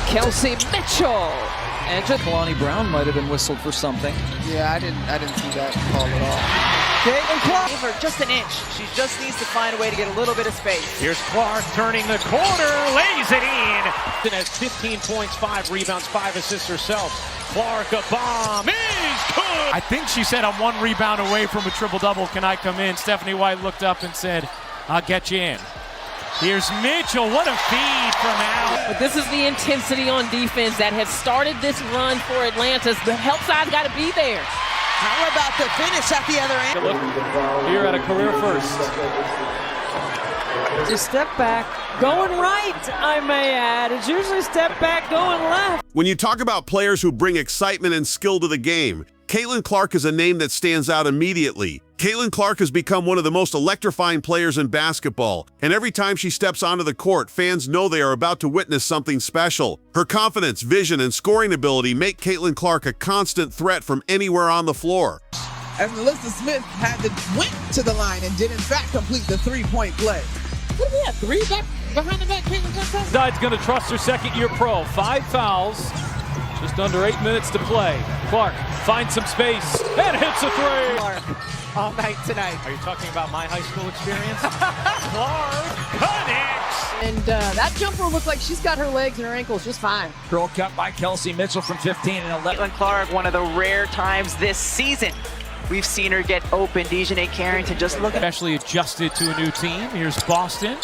Kelsey Mitchell. And just Kalani Brown might have been whistled for something. Yeah, I didn't see that call at all. Caitlin Clark. Gave her just an inch. She just needs to find a way to get a little bit of space. Here's Clark turning the corner, lays it in. Has 15 points, 5 rebounds, 5 assists herself. Clark, a bomb is good. I think she said, I'm 1 rebound away from a triple-double. Can I come in? Stephanie White looked up and said, I'll get you in. Here's Mitchell. What a feed from Al. But this is the intensity on defense that has started this run for Atlanta. The help side's got to be there. How about the finish at the other end? Look here at a career first. Just step back, going right, I may add. It's usually step back, going left. When you talk about players who bring excitement and skill to the game, Caitlin Clark is a name that stands out immediately. Caitlin Clark has become one of the most electrifying players in basketball, and every time she steps onto the court, fans know they are about to witness something special. Her confidence, vision, and scoring ability make Caitlin Clark a constant threat from anywhere on the floor. As Melissa Smith went to the line and did in fact complete the three-point play. What do we have, 3 back behind the back? Side's going to trust her second-year pro. 5 fouls, just under 8 minutes to play. Clark finds some space and hits a 3. Clark all night tonight. Are you talking about my high school experience? Clark connects. And that jumper looks like she's got her legs and her ankles just fine. Girl cut by Kelsey Mitchell from 15 and 11. Caitlin Clark, one of the rare times this season we've seen her get open. Dejanay Carrington just look at Especially adjusted to a new team. Here's Boston.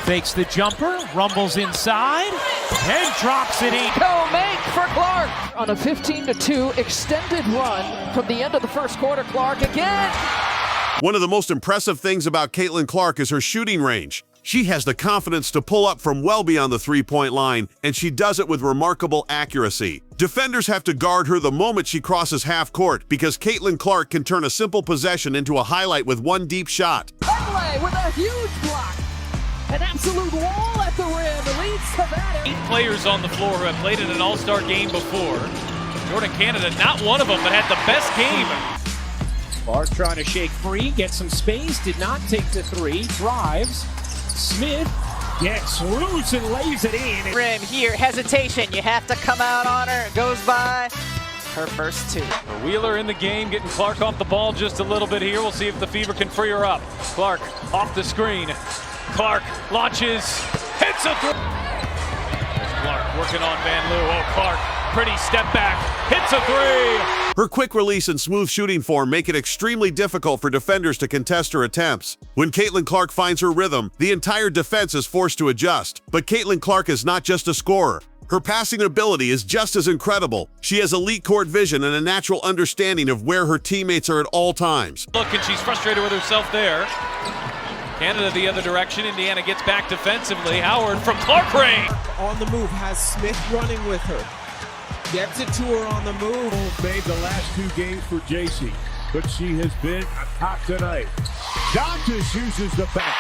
Fakes the jumper, rumbles inside, and drops it in. Go make for Clark on a 15-2 extended run from the end of the first quarter. Clark again. One of the most impressive things about Caitlin Clark is her shooting range. She has the confidence to pull up from well beyond the three-point line, and she does it with remarkable accuracy. Defenders have to guard her the moment she crosses half court because Caitlin Clark can turn a simple possession into a highlight with one deep shot. Adley with a huge block. An absolute wall at the rim leads to that. 8 players on the floor who have played in an all-star game before. Jordan Canada, not one of them, but had the best game. Clark trying to shake free, get some space, did not take the 3, drives. Smith gets loose and lays it in. rim here. Hesitation. You have to come out on her. It goes by. Her first 2. Wheeler in the game, getting Clark off the ball just a little bit here. We'll see if the Fever can free her up. Clark off the screen. Clark launches, hits a 3. There's Clark working on Van Loo. Oh, Clark, pretty step back, hits a 3. Her quick release and smooth shooting form make it extremely difficult for defenders to contest her attempts. When Caitlin Clark finds her rhythm, the entire defense is forced to adjust. But Caitlin Clark is not just a scorer. Her passing ability is just as incredible. She has elite court vision and a natural understanding of where her teammates are at all times. Look, and she's frustrated with herself there. Canada the other direction. Indiana gets back defensively. Howard from Clark range. On the move, has Smith running with her. Gets it to her on the move. Made the last 2 games for JC, but she has been hot tonight. Doctors uses the back.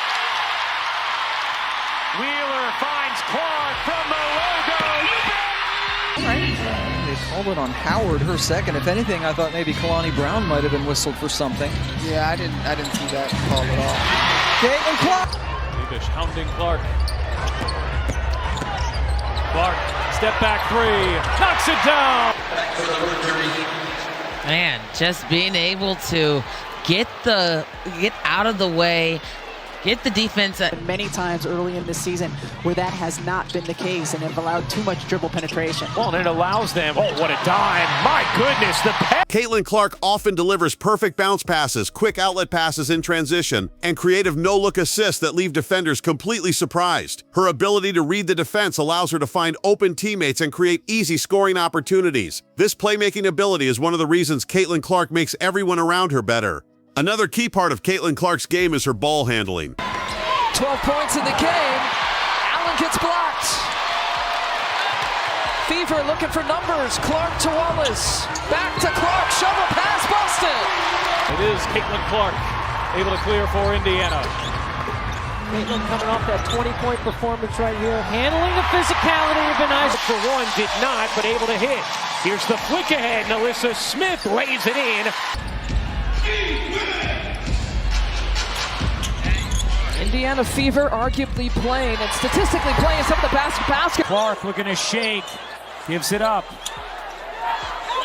Wheeler finds Clark from the logo. They called it on Howard, her second. If anything, I thought maybe Kalani Brown might have been whistled for something. Yeah, I didn't see that call at all. Caitlin Clark. Leavish hounding Clark. Clark, step back 3, knocks it down. Man, just being able to get out of the way, get the defense. Many times early in this season where that has not been the case and have allowed too much dribble penetration. Well, and it allows them, oh, what a dime. My goodness, the pass. Caitlin Clark often delivers perfect bounce passes, quick outlet passes in transition, and creative no-look assists that leave defenders completely surprised. Her ability to read the defense allows her to find open teammates and create easy scoring opportunities. This playmaking ability is one of the reasons Caitlin Clark makes everyone around her better. Another key part of Caitlin Clark's game is her ball handling. 12 points in the game. Allen gets blocked. Fever looking for numbers. Clark to Wallace. Back to Clark. Shovel pass Boston. It is Caitlin Clark able to clear for Indiana. Caitlin coming off that 20-point performance right here. Handling the physicality of the nice. For one, did not, but able to hit. Here's the flick ahead. Alyssa Smith lays it in. Indiana Fever arguably playing and statistically playing some of the best basket. Clark looking to shake, gives it up.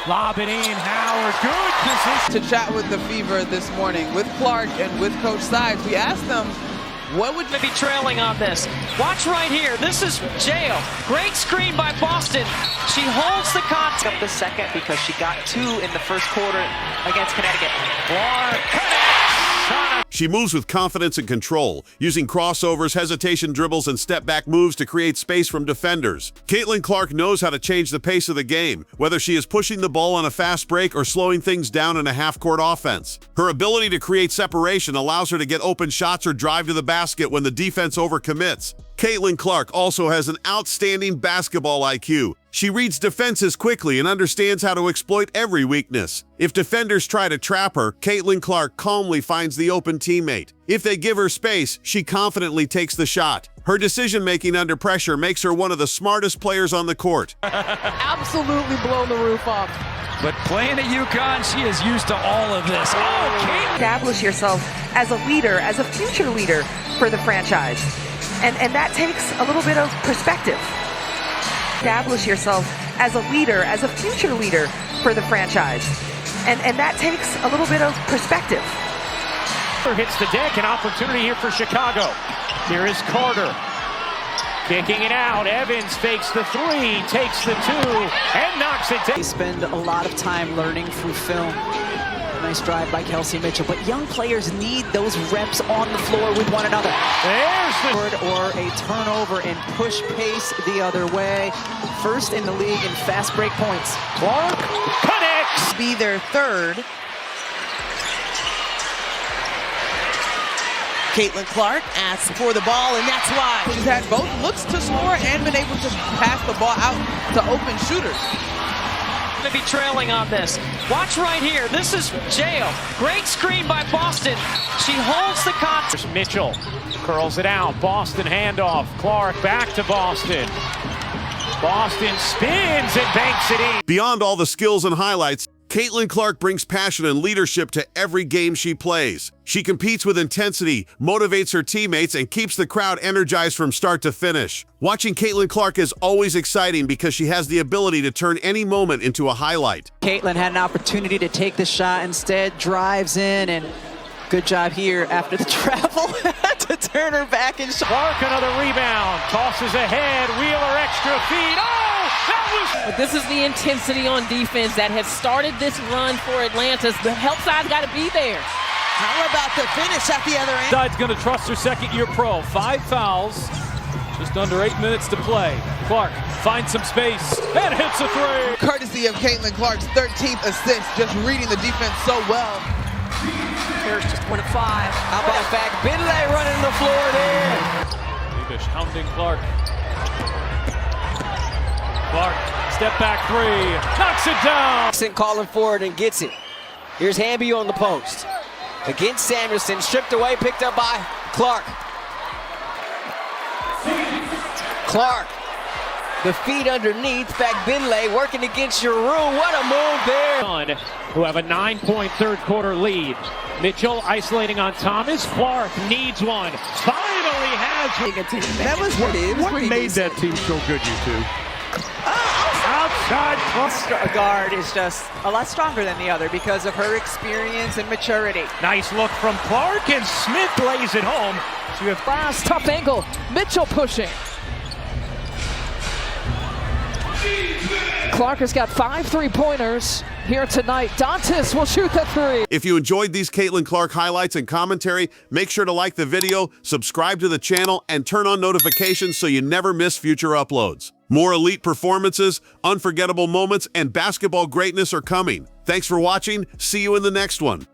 Lob it in, Howard, good position. To chat with the Fever this morning with Clark and with Coach Sides, we asked them, what would to be trailing on this? Watch right here. This is Jail. Great screen by Boston. She holds the contact. Up the second because she got 2 in the first quarter against Connecticut. Clark connects. She moves with confidence and control, using crossovers, hesitation dribbles, and step-back moves to create space from defenders. Caitlin Clark knows how to change the pace of the game, whether she is pushing the ball on a fast break or slowing things down in a half-court offense. Her ability to create separation allows her to get open shots or drive to the basket when the defense overcommits. Caitlin Clark also has an outstanding basketball IQ. She reads defenses quickly and understands how to exploit every weakness. If defenders try to trap her, Caitlin Clark calmly finds the open teammate. If they give her space, she confidently takes the shot. Her decision-making under pressure makes her one of the smartest players on the court. Absolutely blown the roof off. But playing at UConn, she is used to all of this. Oh, Kate! Establish yourself as a leader, as a future leader for the franchise. And that takes a little bit of perspective. Establish yourself as a leader, as a future leader for the franchise. And that takes a little bit of perspective. Hits the deck, an opportunity here for Chicago. Here is Carter. Kicking it out. Evans fakes the 3, takes the 2, and knocks it down. They spend a lot of time learning through film. Nice drive by Kelsey Mitchell, but young players need those reps on the floor with one another. There's the or a turnover and push pace the other way. First in the league in fast break points. Clark connects. be their third? Caitlin Clark asks for the ball, and that's why she's had both looks to score and been able to pass the ball out to open shooters. To be trailing on this. Watch right here. This is Jail. Great screen by Boston. She holds the contact. Mitchell curls it out. Boston handoff. Clark back to Boston. Boston spins and banks it in. Beyond all the skills and highlights, Caitlin Clark brings passion and leadership to every game she plays. She competes with intensity, motivates her teammates, and keeps the crowd energized from start to finish. Watching Caitlin Clark is always exciting because she has the ability to turn any moment into a highlight. Caitlin had an opportunity to take the shot, instead drives in, and good job here after the travel to turn her back and Clark another rebound, tosses ahead, Wheeler extra feed. Oh, that was. But this is the intensity on defense that has started this run for Atlanta. The help side's got to be there. How about the finish at the other end? Side's going to trust her second-year pro. 5 fouls, just under 8 minutes to play. Clark finds some space and hits a 3. Courtesy of Caitlin Clark's 13th assist, just reading the defense so well. Here's just 1 of 5. How about back? Binley running the floor there. Leavish hounding Clark. Clark, step back 3, knocks it down. Calling forward and gets it. Here's Hamby on the post. Against Samuelson, stripped away, picked up by Clark. Clark, the feet underneath, back Binley working against your room. What a move there. Who have a 9-point third-quarter lead. Mitchell isolating on Thomas. Clark needs one. Finally has one. That was What made that team so good, you two? Outside. A guard is just a lot stronger than the other because of her experience and maturity. Nice look from Clark, and Smith lays it home. So you have fast, tough angle. Mitchell pushing. Clark has got 5 3-pointers here tonight. Dantas will shoot the 3. If you enjoyed these Caitlin Clark highlights and commentary, make sure to like the video, subscribe to the channel, and turn on notifications so you never miss future uploads. More elite performances, unforgettable moments, and basketball greatness are coming. Thanks for watching. See you in the next one.